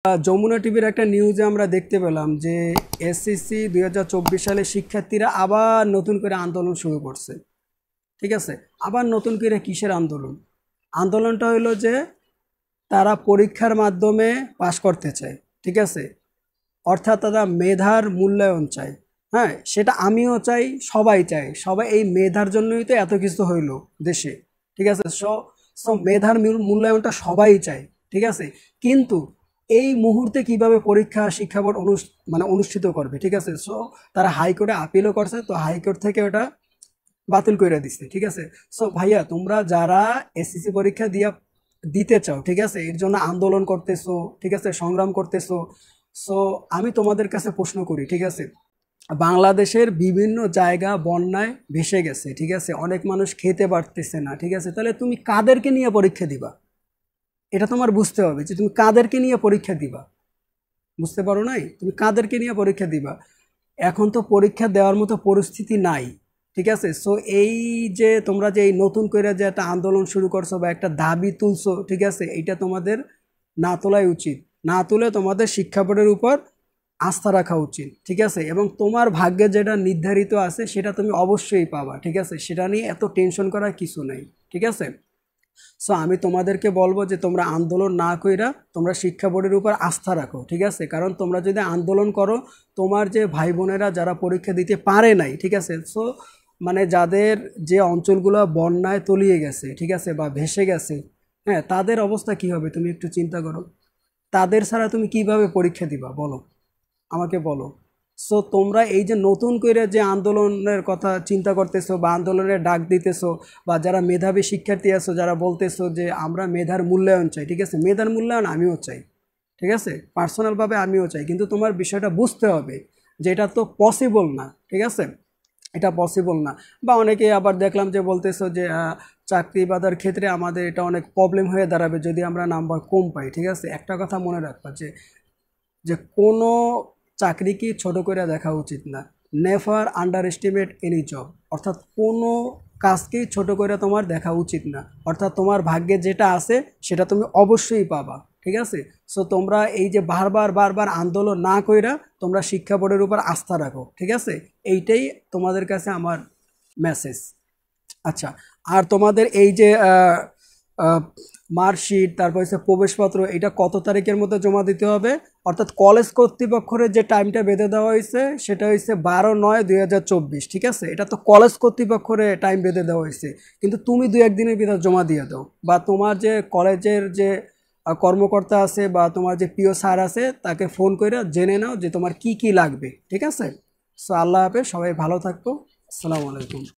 যমুনা টিভির একটা নিউজে আমরা দেখতে পেলাম যে এসএসসি 2024 সালে শিক্ষার্থীরা আবার নতুন করে আন্দোলন শুরু করছে। ঠিক আছে, আবার নতুন করে কিসের আন্দোলন? আন্দোলনটা হলো যে তারা পরীক্ষার মাধ্যমে পাশ করতে চায়। ঠিক আছে, অর্থাৎ তারা মেধার মূল্যায়ন চায়। হ্যাঁ, সেটা আমিও চাই, সবাই চায়, সবাই এই মেধার জন্যই তো এত কিছু হইলো দেশে। ঠিক আছে, সো মেধার মূল্যায়নটা সবাই চায়। ঠিক আছে, কিন্তু এই মুহূর্তে কিভাবে পরীক্ষা শিক্ষা বোর্ড অনুষ্ঠিত করবে? ঠিক আছে, সো তারা হাইকোর্টে আপিলও করছে, তো হাইকোর্ট থেকে ওটা বাতিল করে দিচ্ছে। ঠিক আছে, সো ভাইয়া তোমরা যারা এসএসসি পরীক্ষা দিতে চাও, ঠিক আছে, এর জন্য আন্দোলন করতেছো, ঠিক আছে, সংগ্রাম করতেছো, সো আমি তোমাদের কাছে প্রশ্ন করি, ঠিক আছে, বাংলাদেশের বিভিন্ন জায়গা বন্যায় ভেসে গেছে। ঠিক আছে, অনেক মানুষ খেতে পারতেছে না। ঠিক আছে, তাহলে তুমি কাদেরকে নিয়ে পরীক্ষা দিবা? এটা তোমার বুঝতে হবে যে তুমি কাদেরকে নিয়ে পরীক্ষা দিবা। বুঝতে পারো নাই? তুমি কাদেরকে নিয়ে পরীক্ষা দিবা? এখন তো পরীক্ষা দেওয়ার মতো পরিস্থিতি নাই। ঠিক আছে, সো এই যে তোমরা যে এই নতুন করে যে একটা আন্দোলন শুরু করছো বা একটা দাবি তুলছো, ঠিক আছে, এইটা তোমাদের না তোলাই উচিত। না তুলে তোমাদের শিক্ষা বোর্ডের উপর আস্থা রাখা উচিত। ঠিক আছে, এবং তোমার ভাগ্যে যেটা নির্ধারিত আছে সেটা তুমি অবশ্যই পাবা। ঠিক আছে, সেটা নিয়ে এত টেনশন করার কিছু নেই। ঠিক আছে, সো আমি তোমাদেরকে বলবো যে তোমরা আন্দোলন না কইরা তোমরা শিক্ষা বোর্ডের উপর আস্থা রাখো। ঠিক আছে, কারণ তোমরা যদি আন্দোলন করো, তোমার যে ভাই বোনেরা যারা পরীক্ষা দিতে পারে নাই, ঠিক আছে, সো যাদের যে অঞ্চলগুলো বন্যায় তলিয়ে গেছে, ঠিক আছে, বা ভেসে গেছে, হ্যাঁ, তাদের অবস্থা কি হবে তুমি একটু চিন্তা করো। তাদের ছাড়া তুমি কিভাবে পরীক্ষা দিবা বলো, আমাকে বলো। সো তোমরা এই যে নতুন করে যে আন্দোলনের কথা চিন্তা করতেছো বা আন্দোলনের ডাক দিতেছো, বা যারা মেধাবী শিক্ষার্থী আছো যারা বলতেছো যে আমরা মেধার মূল্যায়ন চাই, ঠিক আছে, মেধার মূল্যায়ন আমিও চাই। ঠিক আছে, পার্সোনালভাবে আমিও চাই, কিন্তু তোমার বিষয়টা বুঝতে হবে যে এটা তো পসিবল না। ঠিক আছে, এটা পসিবল না। বা অনেকে আবার দেখলাম যে বলতেছো যে চাকরি বাজার ক্ষেত্রে আমাদের এটা অনেক প্রবলেম হয়ে দাঁড়াবে যদি আমরা নাম্বার কম পাই। ঠিক আছে, একটা কথা মনে রাখবা যে যে কোনো চাকরিকে ছোট করে দেখা উচিত না। Never under estimate any job, অর্থাৎ কোনো কাজকেই ছোট করে তোমার দেখা উচিত না। অর্থাৎ তোমার ভাগ্যে যেটা আছে সেটা তুমি অবশ্যই পাবা। ঠিক আছে, সো তোমরা এই যে বারবার বারবার আন্দোলন না কইরা তোমরা শিক্ষা বোর্ডের উপর আস্থা রাখো। ঠিক আছে, এইটাই তোমাদের কাছে আমার মেসেজ। আচ্ছা, আর তোমাদের এই যে মার্কশিট, তারপর হচ্ছে প্রবেশপত্র, এটা কত তারিখের মধ্যে জমা দিতে হবে? অর্থাৎ কলেজ কর্তৃপক্ষের যে টাইমটা বেঁধে দেওয়া হয়েছে সেটা হচ্ছে 12/9/2024। ঠিক আছে, এটা তো কলেজ কর্তৃপক্ষের টাইম বেঁধে দেওয়া হয়েছে, কিন্তু তুমি 2-1 দিনের ভিতর জমা দিয়ে দাও, বা তোমার যে কলেজের যে কর্মকর্তা আছে বা তোমার যে প্রিয় স্যার আছে তাকে ফোন করে জেনে নাও যে তোমার কি কি লাগবে। ঠিক আছে, সো আল্লাহ হাফেজ, সবাই ভালো থাকো, আসসালামু আলাইকুম।